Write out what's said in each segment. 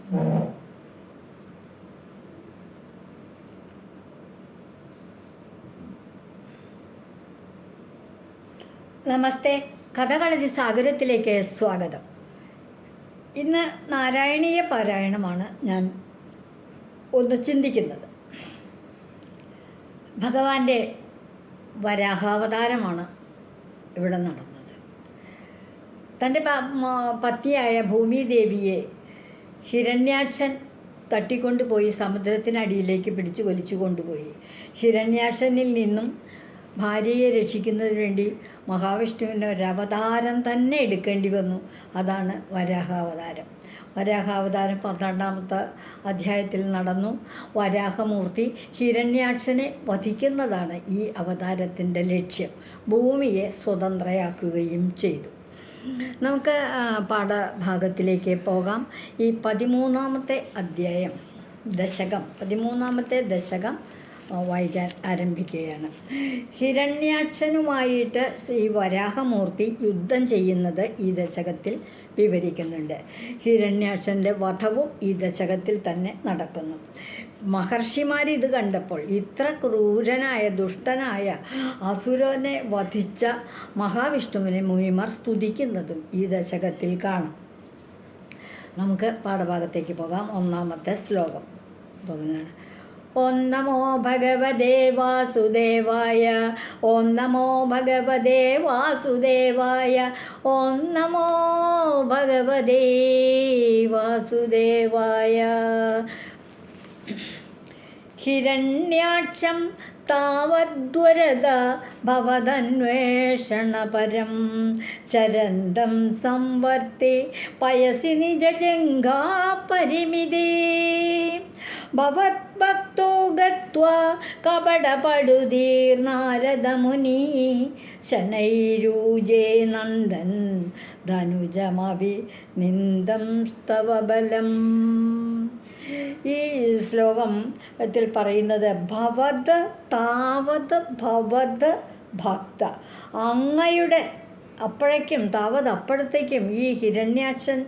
നമസ്തേ, കഥകളതി സാഗരത്തിലേക്ക് സ്വാഗതം. ഇന്ന് നാരായണീയ പാരായണമാണ് ഞാൻ ഒന്ന് ചിന്തിക്കുന്നത്. ഭഗവാന്റെ വരാഹാവതാരമാണ് ഇവിടെ നടന്നത്. തൻ്റെ പത്നിയായ ഭൂമിദേവിയെ ഹിരണ്യാക്ഷൻ തട്ടിക്കൊണ്ടുപോയി സമുദ്രത്തിനടിയിലേക്ക് പിടിച്ചു വലിച്ചു കൊണ്ടുപോയി. ഹിരണ്യാക്ഷനിൽ നിന്നും ഭാര്യയെ രക്ഷിക്കുന്നതിന് വേണ്ടി മഹാവിഷ്ണുവിന് ഒരവതാരം തന്നെ എടുക്കേണ്ടി വന്നു. അതാണ് വരാഹാവതാരം. വരാഹാവതാരം 12ാമത്തെ അധ്യായത്തിൽ നടന്നു. വരാഹമൂർത്തി ഹിരണ്യാക്ഷനെ വധിക്കുന്നതാണ് ഈ അവതാരത്തിൻ്റെ ലക്ഷ്യം. ഭൂമിയെ സ്വതന്ത്രയാക്കുകയും ചെയ്തു. നമുക്ക് പാഠഭാഗത്തിലേക്ക് പോകാം. ഈ 13ാമത്തെ അധ്യായം ദശകം 13ാമത്തെ ദശകം വായിക്കാൻ ആരംഭിക്കുകയാണ്. ഹിരണ്യാക്ഷനുമായിട്ട് ശ്രീ വരാഹമൂർത്തി യുദ്ധം ചെയ്യുന്നത് ഈ ദശകത്തിൽ വിവരിക്കുന്നുണ്ട്. ഹിരണ്യാക്ഷൻ്റെ വധവും ഈ ദശകത്തിൽ തന്നെ നടക്കുന്നു. മഹർഷിമാർ ഇത് കണ്ടപ്പോൾ ഇത്ര ക്രൂരനായ ദുഷ്ടനായ അസുരനെ വധിച്ച മഹാവിഷ്ണുവിനെ മുനിമാർ സ്തുതിക്കുന്നതും ഈ ദശകത്തിൽ കാണാം. നമുക്ക് പാഠഭാഗത്തേക്ക് പോകാം. 1ാമത്തെ ശ്ലോകം തുടങ്ങുകയാണ്. ഓം നമോ ഭഗവതേ വാസുദേവായ. ഓം നമോ ഭഗവതേ വാസുദേവായ. ഓം നമോ ഭഗവതേ വാസുദേവായ. ഹിരണ്യാക്ഷം താവദ്വരദ ഭവദന്വേഷണപരം ചരന്തം സംവർത്തി പയസി നിജജംഘാ പരിമിതേ ഭവദ്ഭക്തോ ഗത്വാ കപടപടുതീർനാരദമുനി ശനൈരൂജേ നന്ദൻ ധനുജമഭി നിന്ദം സ്തവ ബലം. ഈ ശ്ലോകത്തിൽ പറയുന്നത് ഭവത് താവത് ഭവത് ഭക്ത, അങ്ങയുടെ അപ്പോഴേക്കും താവത് അപ്പോഴത്തേക്കും ഈ ഹിരണ്യാക്ഷൻ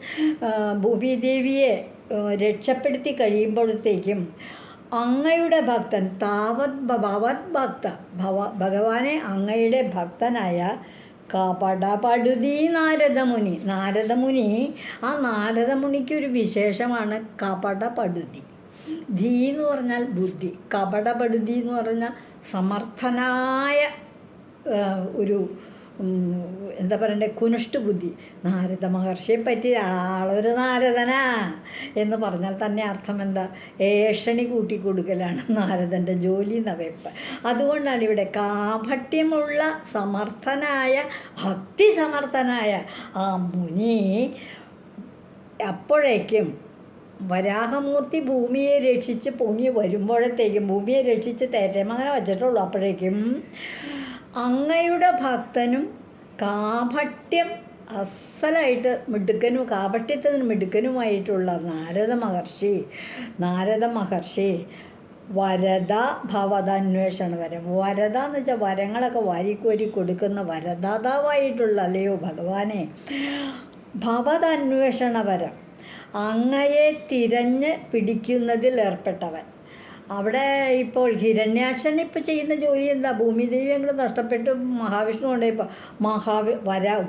ഭൂമിദേവിയെ രക്ഷപ്പെടുത്തി കഴിയുമ്പോഴത്തേക്കും അങ്ങയുടെ ഭക്തൻ താവത് ഭവത് ഭക്ത ഭഗവാനെ അങ്ങയുടെ ഭക്തനായ കപടപടുതി നാരദമുനി. നാരദമുനി, ആ നാരദമുനിക്കൊരു വിശേഷമാണ് കപടപടുതി. ധീ എന്ന് പറഞ്ഞാൽ ബുദ്ധി, കപടപടുതി എന്ന് പറഞ്ഞാൽ സമർത്ഥനായ ഒരു എന്താ പറയണ്ടേ, കുനിഷ്ട ബുദ്ധി. നാരദ മഹർഷിയെ പറ്റി ആളൊരു നാരദനാ എന്ന് പറഞ്ഞാൽ തന്നെ അർത്ഥം എന്താ? ഏഷണി കൂട്ടിക്കൊടുക്കലാണ് നാരദൻ്റെ ജോലി എന്നവയ്പ്പ്. അതുകൊണ്ടാണ് ഇവിടെ കാപട്യമുള്ള സമർത്ഥനായ ഭക്തിസമർത്ഥനായ ആ മുനി അപ്പോഴേക്കും വരാഹമൂർത്തി ഭൂമിയെ രക്ഷിച്ച് പൊങ്ങി വരുമ്പോഴത്തേക്കും, ഭൂമിയെ രക്ഷിച്ച് തേറ്റമങ്ങനെ വച്ചിട്ടുള്ളൂ, അപ്പോഴേക്കും അങ്ങയുടെ ഭക്തനും കാപട്യം അസലായിട്ട് മിടുക്കനും കാപട്യത്തിന് മിടുക്കനുമായിട്ടുള്ള നാരദ മഹർഷി വരദ ഭവദന്വേഷണ വരം. വരദ എന്ന് വെച്ചാൽ വരങ്ങളൊക്കെ വാരിക്കോരി കൊടുക്കുന്ന വരദാതാവായിട്ടുള്ള അല്ലയോ ഭഗവാനെ, ഭവദന്വേഷണ വരം, അങ്ങയെ തിരഞ്ഞ് പിടിക്കുന്നതിൽ ഏർപ്പെട്ടവൻ. അവിടെ ഇപ്പോൾ ഹിരണ്യാക്ഷൻ ഇപ്പോൾ ചെയ്യുന്ന ജോലി എന്താ? ഭൂമിദേവി അങ്ങോട്ട് നഷ്ടപ്പെട്ട് മഹാവിഷ്ണു കൊണ്ടുപോയപ്പോൾ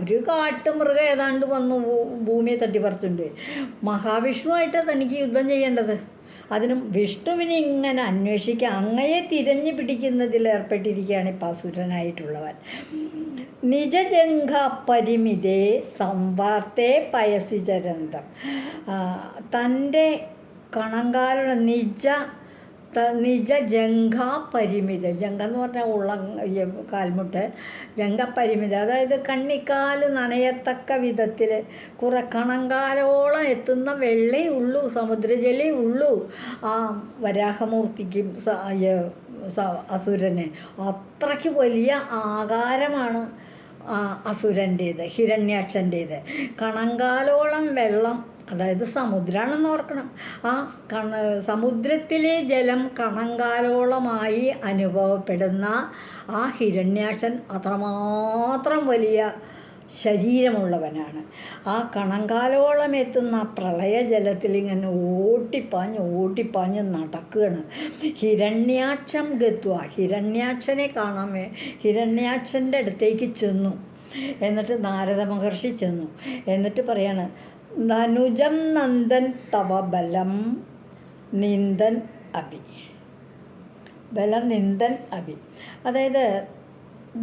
ഒരു കാട്ടുമൃഗം ഏതാണ്ട് വന്നു ഭൂമിയെ തട്ടിപ്പറിച്ചുണ്ട്. മഹാവിഷ്ണുവായിട്ട് തനിക്ക് യുദ്ധം ചെയ്യേണ്ടത്. അതിനും വിഷ്ണുവിനെ ഇങ്ങനെ അന്വേഷിക്കുക, അങ്ങയെ തിരഞ്ഞു പിടിക്കുന്നതിൽ ഏർപ്പെട്ടിരിക്കുകയാണ് ഇപ്പോൾ അസുരനായിട്ടുള്ളവൻ. നിജജംഘ പരിമിതേ സംവാർത്തേ പയസി ചരന്തം. തൻ്റെ കണങ്കാലുള്ള നിജജംഘ പരിമിത, ജംഘ എന്ന് പറഞ്ഞാൽ കാൽമുട്ട്, ജംഘ പരിമിത, അതായത് കണ്ണിക്കാൽ നനയത്തക്ക വിധത്തിൽ കുറെ കണങ്കാലോളം എത്തുന്ന വെള്ളേ ഉള്ളൂ, സമുദ്രജലേ ഉള്ളൂ ആ വരാഹമൂർത്തിക്കും അസുരന്. അത്രയ്ക്ക് വലിയ ആകാരമാണ് അസുരൻ്റേത്, ഹിരണ്യാക്ഷൻ്റേത്. കണങ്കാലോളം വെള്ളം, അതായത് സമുദ്രമാണെന്ന് ഓർക്കണം. ആ സമുദ്രത്തിലെ ജലം കണങ്കാലോളമായി അനുഭവപ്പെടുന്ന ആ ഹിരണ്യാക്ഷൻ അത്രമാത്രം വലിയ ശരീരമുള്ളവനാണ്. ആ കണങ്കാലോളം എത്തുന്ന പ്രളയജലത്തിൽ ഇങ്ങനെ ഓട്ടിപ്പാഞ്ഞ് നടക്കുകയാണ്. ഹിരണ്യാക്ഷം ഗത്വ, ഹിരണ്യാക്ഷനെ കാണാൻ ഹിരണ്യാക്ഷൻ്റെ അടുത്തേക്ക് ചെന്നു. എന്നിട്ട് നാരദ മഹർഷി ചെന്നു. എന്നിട്ട് പറയാണ്, ധനുജം നന്ദൻ തവ ബലം നിന്ദൻ അഭി. ബലം നിന്ദൻ അഭി, അതായത്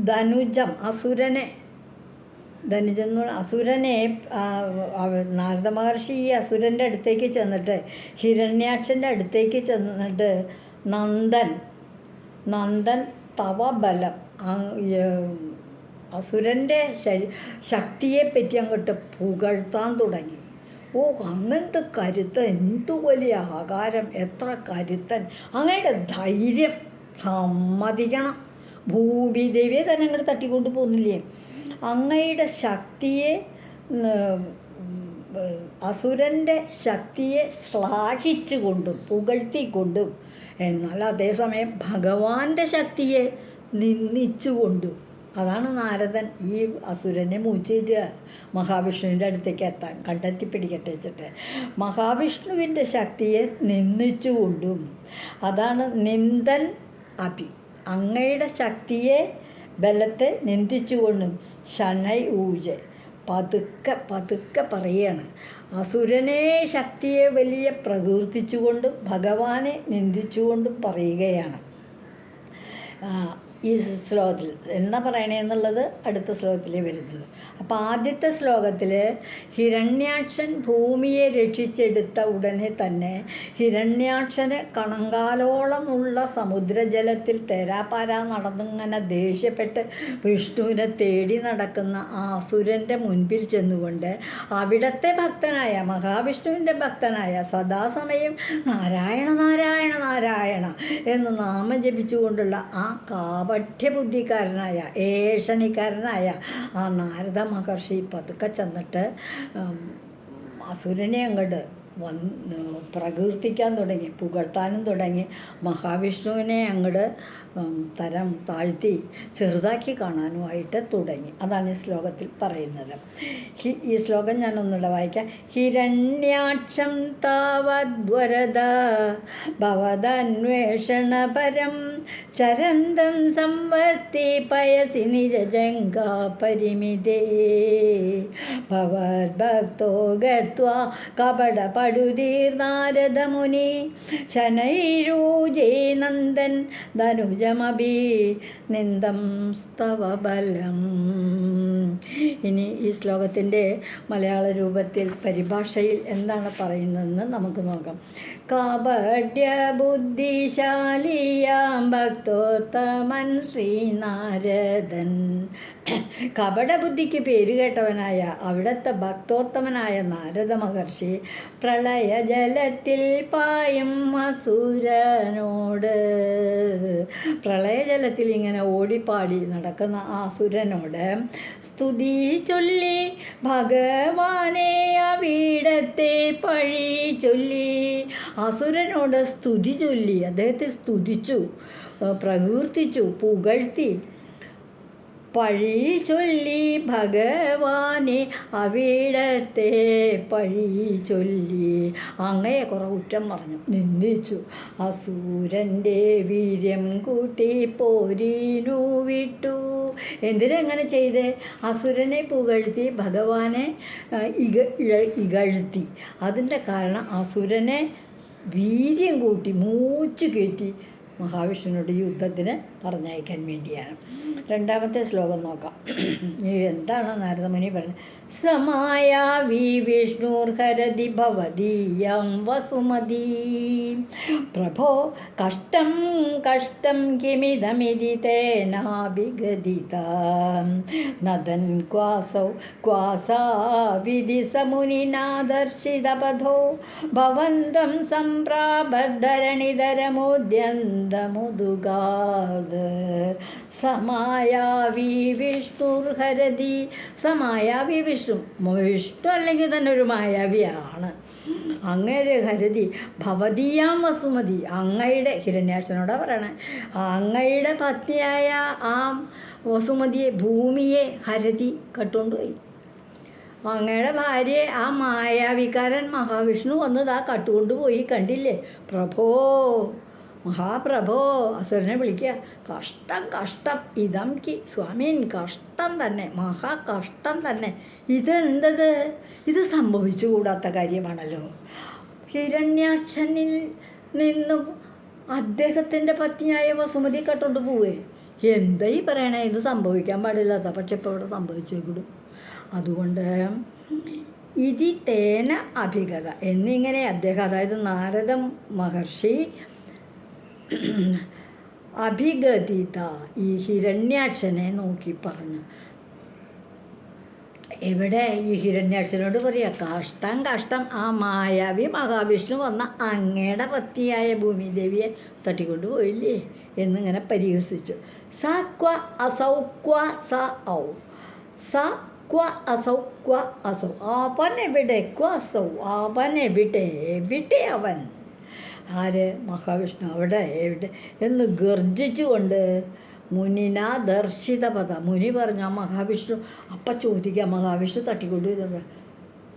ധനുജം അസുരനെ നാരദ മഹർഷി ഈ അസുരൻ്റെ അടുത്തേക്ക് ചെന്നിട്ട്, ഹിരണ്യാക്ഷൻ്റെ അടുത്തേക്ക് ചെന്നിട്ട്, നന്ദൻ തവ ബലം, അസുരൻ്റെ ശക്തിയെ പറ്റി അങ്ങോട്ട് പുകഴ്ത്താൻ തുടങ്ങി. ഓ, അങ്ങനത്തെ കരുത്തൻ, എന്തു വലിയ ആകാരം, എത്ര കരുത്തൻ, അങ്ങയുടെ ധൈര്യം സമ്മതിക്കണം. ഭൂമിദേവിയെ തന്നെ അങ്ങോട്ട് തട്ടിക്കൊണ്ട് പോകുന്നില്ലേ. അങ്ങയുടെ ശക്തിയെ, അസുരൻ്റെ ശക്തിയെ ശ്ലാഘിച്ചുകൊണ്ടും പുകഴ്ത്തിക്കൊണ്ടും, എന്നാൽ അതേസമയം ഭഗവാന്റെ ശക്തിയെ നിന്ദിച്ചുകൊണ്ടും, അതാണ് നാരദൻ ഈ അസുരനെ മൂച്ചിട്ട് മഹാവിഷ്ണുവിൻ്റെ അടുത്തേക്ക് എത്താൻ കണ്ടെത്തി പിടിക്കട്ടെ വെച്ചിട്ട് മഹാവിഷ്ണുവിൻ്റെ ശക്തിയെ നിന്ദിച്ചുകൊണ്ടും, അതാണ് നിന്ദൻ അഭി, അങ്ങയുടെ ശക്തിയെ ബലത്തെ നിന്ദിച്ചുകൊണ്ടും, ശനൈ ഊജ, പതുക്കെ പറയുകയാണ്. അസുരനെ ശക്തിയെ വലിയ പ്രകീർത്തിച്ചുകൊണ്ടും ഭഗവാനെ നിന്ദിച്ചുകൊണ്ടും പറയുകയാണ്. ഈ ശ്ലോകത്തിൽ എന്താ പറയണേന്നുള്ളത് അടുത്ത ശ്ലോകത്തിലേ വരുന്നുള്ളൂ. അപ്പോൾ ആദ്യത്തെ ശ്ലോകത്തിൽ ഹിരണ്യാക്ഷൻ ഭൂമിയെ രക്ഷിച്ചെടുത്ത ഉടനെ തന്നെ ഹിരണ്യാക്ഷന് കണങ്കാലോളമുള്ള സമുദ്രജലത്തിൽ തേരാപ്പാരാ നടന്നിങ്ങനെ ദേഷ്യപ്പെട്ട് വിഷ്ണുവിനെ തേടി നടക്കുന്ന ആ അസുരൻ്റെ മുൻപിൽ ചെന്നുകൊണ്ട് അവിടുത്തെ ഭക്തനായ മഹാവിഷ്ണുവിൻ്റെ ഭക്തനായ സദാസമയം നാരായണ നാരായണ നാരായണ എന്ന് നാമം ജപിച്ചുകൊണ്ടുള്ള ആ കാപഠ്യബുദ്ധിക്കാരനായ ഏഷണിക്കാരനായ ആ നാരദ മഹർഷി പതുക്കെ ചെന്നിട്ട് അസുരനെ അങ്ങോട്ട് പ്രകീർത്തിക്കാൻ തുടങ്ങി, പുകഴ്ത്താനും തുടങ്ങി. മഹാവിഷ്ണുവിനെ അങ്ങോട്ട് തരം താഴ്ത്തി ചെറുതാക്കി കാണാനുമായിട്ട് തുടങ്ങി. അതാണ് ഈ ശ്ലോകത്തിൽ പറയുന്നത്. ഈ ശ്ലോകം ഞാനൊന്നുകൂടെ വായിക്കാം. ഹിരണ്യാക്ഷം താവദ്വരദ ഭവദന്വേഷണപരം ചരന്തം സംവർത്തി പയസി നിജജംഗാ പരിമിതേ ഭവദ്ഭക്തോ ഗത്വാ കപട പടുതീർനാരദമുനി ശനൈരൂജേ നന്ദൻ ധനുജമഭി നിന്ദം സ്തവ ബലം. ഇനി ഈ ശ്ലോകത്തിൻ്റെ മലയാള രൂപത്തിൽ പരിഭാഷയിൽ എന്താണ് പറയുന്നതെന്ന് നമുക്ക് നോക്കാം. കാപട്യ ബുദ്ധിശാലിയാം ഭക്തോത്തമൻ ശ്രീനാരദൻ. കപടബുദ്ധിക്ക് പേരുകേട്ടവനായ അവിടുത്തെ ഭക്തോത്തമനായ നാരദ മഹർഷി പ്രളയജലത്തിൽ പായും അസുരനോട്, പ്രളയജലത്തിൽ ഇങ്ങനെ ഓടിപ്പാടി നടക്കുന്ന ആ അസുരനോട് സ്തുതി ചൊല്ലി ഭഗവാനെ അവിടത്തെ പഴി ചൊല്ലി. അസുരനോട് സ്തുതി ചൊല്ലി, അദ്ദേഹത്തെ സ്തുതിച്ചു, പ്രകീർത്തിച്ചു, പുകഴ്ത്തി. പഴി ചൊല്ലി ഭഗവാനെ അവിടത്തെ പഴി ചൊല്ലി, അങ്ങയെ കുറെ കുറ്റം പറഞ്ഞു, നിന്ദിച്ചു. അസുരൻ്റെ വീര്യം കൂട്ടി പോരീനു വിട്ടു. എന്തിനെങ്ങനെ ചെയ്ത്? അസുരനെ പുകഴ്ത്തി ഭഗവാനെ ഇകഴ്ത്തി. അതിൻ്റെ കാരണം അസുരനെ വീര്യം കൂട്ടി മൂച്ചു കയറ്റി മഹാവിഷ്ണുവിനോട് യുദ്ധത്തിന് പറഞ്ഞയക്കാൻ വേണ്ടിയാണ്. രണ്ടാമത്തെ ശ്ലോകം നോക്കാം. എന്താണ് നാരദമുനി പറഞ്ഞത്? സമായാവി വിഷ്ണുർഹരതി ഭവദീയം വസുമതി പ്രഭോ കഷ്ടം കഷ്ടം കിമിതമിതി തേനാഭിഗദിതാം നദൻ ക്വാസൗ ക്വാസാവിധി സമുനിനാദർശിതപഥോ ഭവന്തം സംപ്രാപദ്ധരണിധരമോദ്യന്തമുദുഗാദ്. സമായാവി വിഷ്ണുർഹരതി. സമായാവി വിഷ്ണു അല്ലെങ്കിൽ തന്നെ ഒരു മായാവിയാണ്. അങ്ങയുടെ ഹരതി ഭവതീയാം വസുമതി, അങ്ങയുടെ ഹിരണ്യാക്ഷനോടാ പറയണേ, അങ്ങയുടെ പത്നിയായ ആ വസുമതിയെ ഭൂമിയെ ഹരതി കട്ടുകൊണ്ടുപോയി. അങ്ങയുടെ ഭാര്യയെ ആ മായാവിക്കാരൻ മഹാവിഷ്ണു വന്നത് കട്ടുകൊണ്ടുപോയി, കണ്ടില്ലേ പ്രഭോ, മഹാപ്രഭോ. അസുരനെ വിളിക്കുക, കഷ്ടം കഷ്ടം ഇതം കി സ്വാമീൻ, കഷ്ടം തന്നെ, മഹാകഷ്ടം തന്നെ. ഇതെന്തത്, ഇത് സംഭവിച്ചുകൂടാത്ത കാര്യമാണല്ലോ. ഹിരണ്യാക്ഷനിൽ നിന്നും അദ്ദേഹത്തിൻ്റെ പത്നിയായ വസുമതി കട്ടുകൊണ്ട് പോവേ, എന്തായി പറയണേ, ഇത് സംഭവിക്കാൻ പാടില്ലാത്ത, പക്ഷെ ഇപ്പോൾ ഇവിടെ സംഭവിച്ചേക്കൂടും. അതുകൊണ്ട് ഇതി തേന അഭിഗത എന്നിങ്ങനെ അദ്ദേഹം, അതായത് നാരദ മഹർഷി അഭിഗതിത ഈ ഹിരണ്യാക്ഷനെ നോക്കി പറഞ്ഞു. ഇവിടെ ഈ ഹിരണ്യാക്ഷനോട് പറയുക, കഷ്ടം കഷ്ടം, ആ മായാവി മഹാവിഷ്ണു വന്ന അങ്ങയുടെ പത്നിയായ ഭൂമിദേവിയെ തട്ടിക്കൊണ്ടു പോയില്ലേ എന്നിങ്ങനെ പരിഹസിച്ചു. സ ക്വ അസൗ ക്വ സ ഔ, സ ക്വ അസൗ ക്വ അസൗ, അവൻ എവിടെ, ക്വ അസൗ, അവൻ എവിടെ, എവിടെ അവൻ, ആര്, മഹാവിഷ്ണു അവിടെ എവിടെ എന്ന് ഗർജിച്ചുകൊണ്ട് മുനിന ദർശിത പദ, മുനി പറഞ്ഞു ആ മഹാവിഷ്ണു. അപ്പം ചോദിക്കാം, മഹാവിഷ്ണു തട്ടിക്കൊണ്ടു പോയി,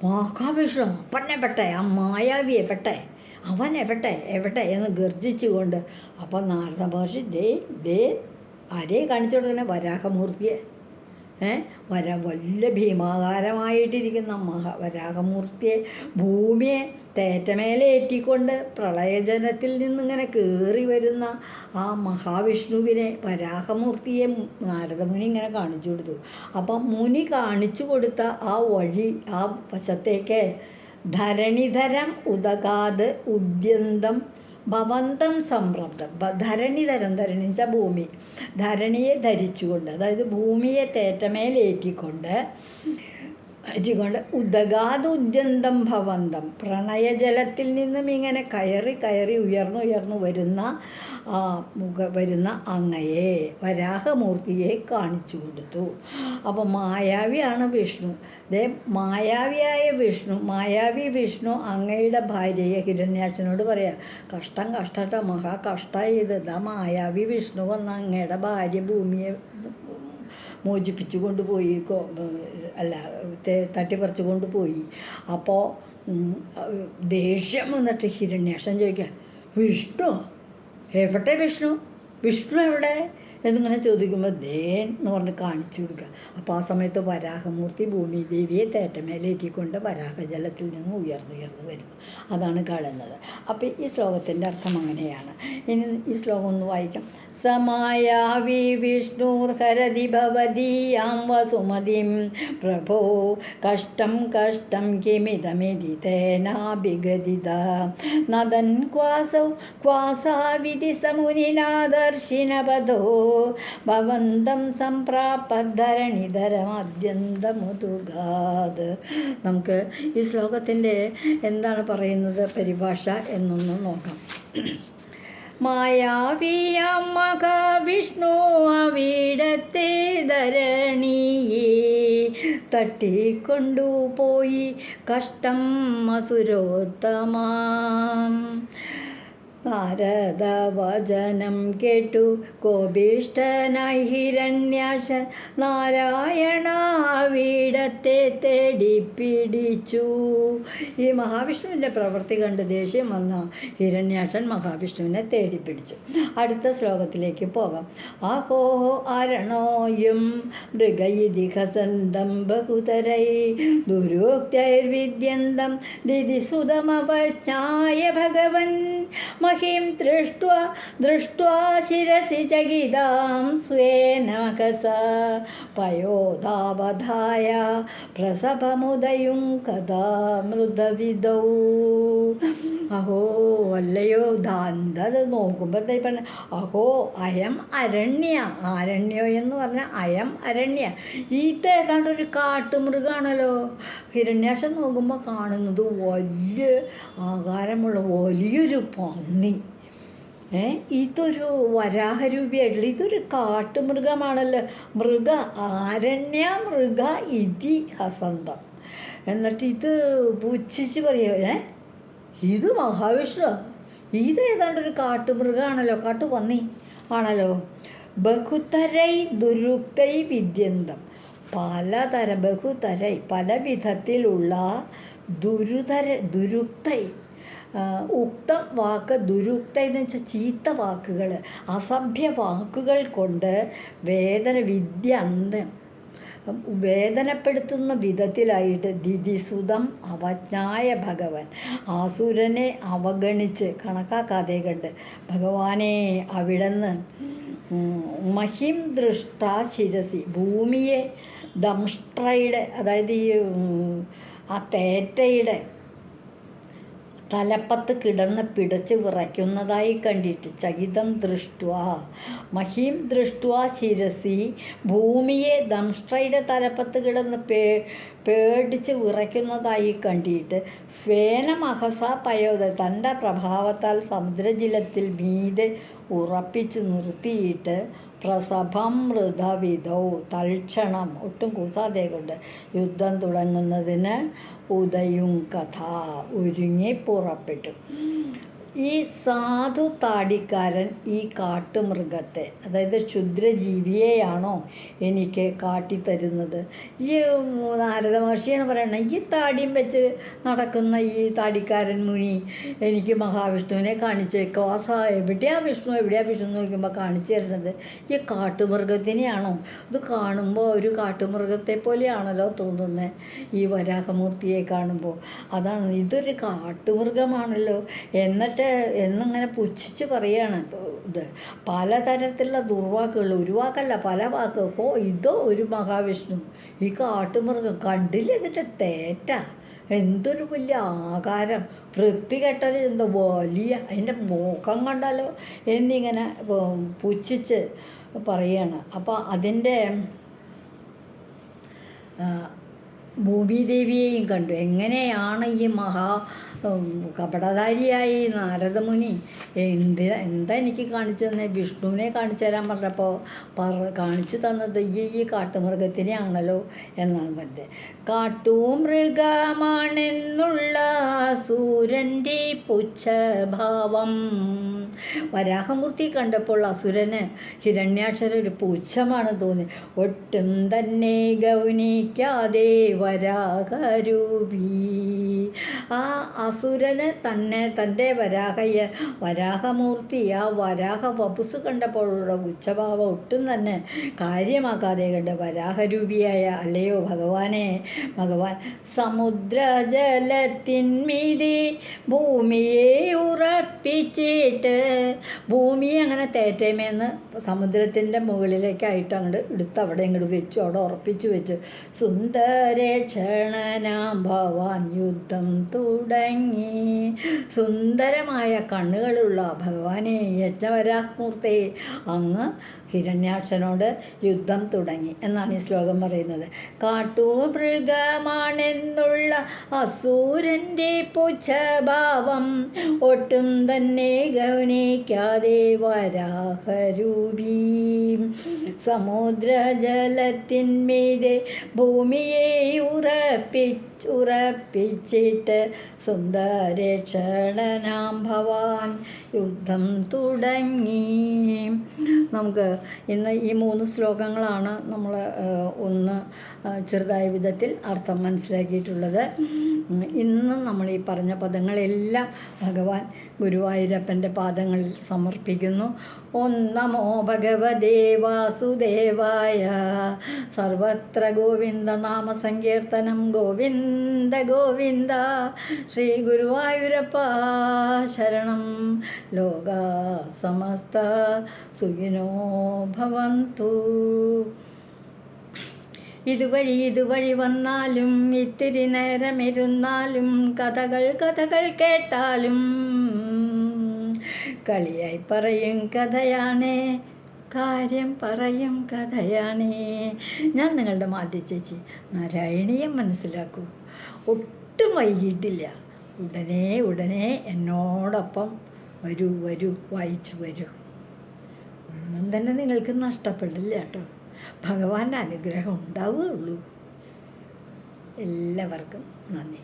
മഹാവിഷ്ണു അപ്പനെ പെട്ടെ, ആ മായാവിയെ പെട്ടെ, അവൻ എവിടെ എവിടെ എന്ന് ഗർജിച്ചുകൊണ്ട്. അപ്പം നാരദ മഹർഷി ദേ ആരെയും കാണിച്ചു കൊടുക്കണേ, വരാഹമൂർത്തിയെ, വല്ല ഭീമാകാരമായിട്ടിരിക്കുന്ന വരാഹമൂർത്തിയെ, ഭൂമിയെ തേറ്റമേലേറ്റിക്കൊണ്ട് പ്രളയജലത്തിൽ നിന്നിങ്ങനെ കയറി വരുന്ന ആ മഹാവിഷ്ണുവിനെ, വരാഹമൂർത്തിയെ നാരദമുനി ഇങ്ങനെ കാണിച്ചു കൊടുത്തു. അപ്പം മുനി കാണിച്ചു കൊടുത്ത ആ വഴി, ആ വശത്തേക്ക് ധരണിധരം ഉദകാത് ഉദ്യന്തം ഭവന്തം സംരബ്ധം, ധരണിധരം, ധരണി വെച്ചാൽ ഭൂമി, ധരണിയെ ധരിച്ചുകൊണ്ട്, അതായത് ഭൂമിയെ തേറ്റമേലേറ്റിക്കൊണ്ട് ഉദകാത് ഉദ്യന്തം ഭവന്തം, പ്രണയജലത്തിൽ നിന്നും ഇങ്ങനെ കയറി കയറി ഉയർന്നു വരുന്ന വരുന്ന അങ്ങയെ, വരാഹമൂർത്തിയെ കാണിച്ചു കൊടുത്തു. അപ്പോൾ മായാവിയാണ് വിഷ്ണു. മായാവി വിഷ്ണു അങ്ങയുടെ ഭാര്യയെ ഹിരണ്യാക്ഷനോട് പറയാം, കഷ്ടം കഷ്ടട്ടോ, മഹാകഷ്ടമായി ഇത്, ഇതാ മായാവി വിഷ്ണു വന്ന അങ്ങയുടെ ഭാര്യ ഭൂമിയെ മോചിപ്പിച്ചു കൊണ്ടുപോയി, അല്ല തട്ടിപ്പറിച്ചു കൊണ്ടുപോയി. അപ്പോൾ ദേഷ്യം വന്നിട്ട് ഹിരണ്യാക്ഷൻ ചോദിക്കുക, വിഷ്ണു എവിടെ, വിഷ്ണു എവിടെ എന്നിങ്ങനെ ചോദിക്കുമ്പോൾ ദേൻ എന്ന് പറഞ്ഞ് കാണിച്ചു കൊടുക്കുക. അപ്പോൾ ആ സമയത്ത് വരാഹമൂർത്തി ഭൂമിദേവിയെ തേറ്റമേലേറ്റിക്കൊണ്ട് വരാഹജലത്തിൽ നിന്ന് ഉയർന്നു വരുന്നു. അതാണ് കാണുന്നത്. അപ്പോൾ ഈ ശ്ലോകത്തിൻ്റെ അർത്ഥം അങ്ങനെയാണ്. ഇനി ഈ ശ്ലോകം ഒന്ന് വായിക്കാം. സമായാവി വിഷ്ണുർഹരതി ഭവതീയാം വസുമതിം പ്രഭോ കഷ്ടം കഷ്ടം കിമിതമിതി തേനാഭിഗതിത നദൻ ക്വാസൗ ക്വാസാവിധി സമുനിനാദർശിനപദോ ഭവന്തം സംപ്രാപദ്ധരണിധരമദ്യന്തമുതുഗാത്. നമുക്ക് ഈ ശ്ലോകത്തിൻ്റെ എന്താണ് പറയുന്നത് പരിഭാഷ എന്നൊന്ന് നോക്കാം. മായാവിയാം മഹാവിഷ്ണു അവിടത്തെ ധരണിയെ തട്ടിക്കൊണ്ടുപോയി കഷ്ടം അസുരോത്തമാം. നാരദ വചനം കേട്ടു കോപിഷ്ഠനായി ഹിരണ്യാക്ഷൻ നാരായണ അവിടത്തെ തേടിപ്പിടിച്ചു. ഈ മഹാവിഷ്ണുവിൻ്റെ പ്രവൃത്തി കണ്ട് ദേഷ്യം വന്ന ഹിരണ്യാക്ഷൻ മഹാവിഷ്ണുവിനെ തേടിപ്പിടിച്ചു. അടുത്ത ശ്ലോകത്തിലേക്ക് പോകാം. അഹോ അരണോയും മൃഗയിതിഹസന്തം ബഹുതരൈ ദുരോക്തൈർവിദ്യന്തം ദിദിസുതമവജ്ഞായ ഭഗവൻ മഹിം ദൃഷ്ട്വാ ശിരസി ചകിതാം സ്വേന മകസ പയോധാവധായ പ്രസഭമുദയും കഥാ മൃദവിദൗ. അഹോ അല്ലയോ ദാന്തത് നോക്കുമ്പോൾ പറഞ്ഞ അഹോ അയം അരണ്യ, ആരണ്യോ എന്ന് പറഞ്ഞാൽ അയം അരണ്യ, ഇത് ഏതാണ്ട് ഒരു കാട്ടുമൃഗമാണല്ലോ. ഹിരണ്യാക്ഷൻ നോക്കുമ്പോൾ കാണുന്നത് വലിയ ആകാരമുള്ള വലിയൊരു പന്നി. ഇതൊരു വരാഹരൂപിയായിട്ടുള്ള ഇതൊരു കാട്ടുമൃഗമാണല്ലോ. ആരണ്യ മൃഗ ഇതി ഹസന്തം. എന്നിട്ട് ഇത് പുച്ഛിച്ച് പറയുക, ഇത് മഹാവിഷ്ണു, ഇത് ഏതാണ്ടൊരു കാട്ടുമൃഗമാണല്ലോ, കാട്ടുപന്നി ആണല്ലോ. ബഹുതരൈ ദുരുക്തൈ വിദ്യന്തം, ബഹുതര പല വിധത്തിലുള്ള ദുരുക്തൈ. ഉക്തം വാക്ക്, ദുരുക്തൈ എന്ന് വെച്ചാൽ ചീത്ത വാക്കുകൾ, അസഭ്യ വാക്കുകൾ കൊണ്ട് വേദനപ്പെടുത്തുന്ന വിധത്തിലായിട്ട് ദിതിസുതം അവജ്ഞായ ഭഗവൻ, ആസുരനെ അവഗണിച്ച് കണക്കാക്കാതെ കണ്ട് ഭഗവാനെ അവിടുന്ന് മഹിം ദൃഷ്ടാ ശിരസി, ഭൂമിയെ ദംഷ്ട്രയുടെ, അതായത് ഈ ആ തേറ്റയുടെ തലപ്പത്ത് കിടന്ന് പിടച്ച് വിറയ്ക്കുന്നതായി കണ്ടിട്ട്, ചകിതം ദൃഷ്ട്വാ മഹീം ദൃഷ്ട്വാ ശിരസി, ഭൂമിയെ ദംഷ്ട്രയുടെ തലപ്പത്ത് കിടന്ന് പേടിച്ച് വിറയ്ക്കുന്നതായി കണ്ടിട്ട്, സ്വേനമഹസ പയോധ, തൻ്റെ പ്രഭാവത്താൽ സമുദ്രജലത്തിൽ മീതെ ഉറപ്പിച്ച് നിർത്തിയിട്ട്, പ്രസഭം മൃതവിധൗ, തൽക്ഷണം ഒട്ടും കൂസാതെ കൊണ്ട് യുദ്ധം തുടങ്ങുന്നതിന് ഉദയും കഥ ഒരുങ്ങി പുറപ്പെട്ടു. ഈ സാധു താടിക്കാരൻ ഈ കാട്ടുമൃഗത്തെ, അതായത് ക്ഷുദ്രജീവിയെയാണോ എനിക്ക് കാട്ടിത്തരുന്നത്? ഈ നാരദ മഹർഷിയാണ് പറയണത്, ഈ താടിയും വെച്ച് നടക്കുന്ന ഈ താടിക്കാരൻ മുനി എനിക്ക് മഹാവിഷ്ണുവിനെ കാണിച്ചേക്കോ. എവിടെയാ വിഷ്ണു നോക്കുമ്പോൾ കാണിച്ചു തരുന്നത് ഈ കാട്ടുമൃഗത്തിനെയാണോ? ഇത് കാണുമ്പോൾ ഒരു കാട്ടുമൃഗത്തെ പോലെയാണല്ലോ തോന്നുന്നത് ഈ വരാഹമൂർത്തിയെ കാണുമ്പോൾ. അതാണ്, ഇതൊരു കാട്ടുമൃഗമാണല്ലോ എന്നിങ്ങനെ പുച്ഛിച്ച് പറയുകയാണ്. ഇത് പലതരത്തിലുള്ള ദുർവാക്കുകൾ, ഒരു വാക്കല്ല പല വാക്ക്. ഇതോ ഒരു മഹാവിഷ്ണു, ഈ കാട്ടുമൃഗം കണ്ടില്ല, ഇതിൻ്റെ തേറ്റ എന്തൊരു വലിയ ആകാരം, വൃത്തികെട്ടത്, എന്തോ വലിയ, അതിൻ്റെ മുഖം കണ്ടാലോ എന്നിങ്ങനെ പുച്ഛിച്ച് പറയുകയാണ്. അപ്പോൾ അതിൻ്റെ ഭൂമിദേവിയെയും കണ്ടു. എങ്ങനെയാണ് ഈ കപടധാരിയായി നാരദമുനി എന്താ എനിക്ക് കാണിച്ചു തന്നെ? വിഷ്ണുവിനെ കാണിച്ചു തരാൻ പറഞ്ഞപ്പോൾ കാണിച്ചു തന്നത് ഈ കാട്ടുമൃഗത്തിനെയാണല്ലോ എന്നാണ് പറഞ്ഞത്. കാട്ടുമൃഗമാണെന്നുള്ള അസുരൻ്റെ പുച്ഛഭാവം. വരാഹമൂർത്തി കണ്ടപ്പോൾ അസുരന് ഹിരണ്യാക്ഷന് ഒരു പുച്ഛമാണ് തോന്നി. ഒട്ടും തന്നെ ഗൗനിക്കാതെ വരാഹരൂപി, ആ അസുരന് തൻ്റെ വരാഹമൂർത്തി, ആ വരാഹ വപുസ് കണ്ടപ്പോഴുള്ള ഉച്ചഭാവം ഒട്ടും തന്നെ കാര്യമാക്കാതെ കണ്ട് വരാഹരൂപിയായ, അല്ലയോ ഭഗവാൻ സമുദ്രജലത്തിന്മീതെ ഭൂമിയെ ഉറപ്പിച്ചിട്ട്, ഭൂമിയെ അങ്ങനെ തേറ്റേമേന്ന് സമുദ്രത്തിൻ്റെ മുകളിലേക്കായിട്ട് അങ്ങോട്ട് എടുത്ത് അവിടെ ഇങ്ങോട്ട് വെച്ചു, അവിടെ ഉറപ്പിച്ചു വെച്ചു. സുന്ദരക്ഷണനാം ഭവാൻ യുദ്ധം തുടങ്ങി. സുന്ദരമായ കണ്ണുകളുള്ള ഭഗവാനെ, യജ്ഞവരാഹമൂർത്തി, അങ്ങ് ഹിരണ്യാക്ഷനോട് യുദ്ധം തുടങ്ങി എന്നാണ് ഈ ശ്ലോകം പറയുന്നത്. കാട്ടുമൃഗമാണെന്നുള്ള അസൂരൻ്റെ പുച്ഛഭാവം ഒട്ടും തന്നെ ഗൗനിക്കാതെ വരാഹരൂപി, സമുദ്രജലത്തിന്മീതെ ഭൂമിയെ ഉറപ്പിച്ചിട്ട് സുന്ദരക്ഷണനാം ഭവാൻ യുദ്ധം തുടങ്ങി. നമുക്ക് ഇന്ന് ഈ 3 ശ്ലോകങ്ങളാണ് നമ്മൾ ഒന്ന് ചെറുതായ വിധത്തിൽ അർത്ഥം മനസ്സിലാക്കിയിട്ടുള്ളത്. ഇന്ന് നമ്മൾ ഈ പറഞ്ഞ പദങ്ങളെല്ലാം ഭഗവാൻ ഗുരുവായൂരപ്പൻ്റെ പാദങ്ങളിൽ സമർപ്പിക്കുന്നു. ഓം നമോ ഭഗവതേ വാസുദേവായ. സർവത്ര ഗോവിന്ദ നാമ സങ്കീർത്തനം, ഗോവിന്ദ ഗോവിന്ദ. ശ്രീ ഗുരുവായൂരപ്പ ശരണം. ലോകാ സമസ്ത സുഖിനോ ഭവന്തു. ഇതുവഴി വന്നാലും ഇത്തിരി നേരമിരുന്നാലും കഥകൾ കേട്ടാലും കളിയായി പറയും കഥയാണേ, കാര്യം പറയും കഥയാണേ. ഞാൻ നിങ്ങളുടെ മാധ്യ ചേച്ചി നാരായണീയം മനസ്സിലാക്കൂ. ഒട്ടും വൈകിട്ടില്ല. ഉടനെ എന്നോടൊപ്പം വരൂ വായിച്ചു വരൂ. ഒന്നും തന്നെ നിങ്ങൾക്ക് നഷ്ടപ്പെടില്ല കേട്ടോ. ഭഗവാന്റെ അനുഗ്രഹം ഉണ്ടാവുകയുള്ളൂ. എല്ലാവർക്കും നന്ദി.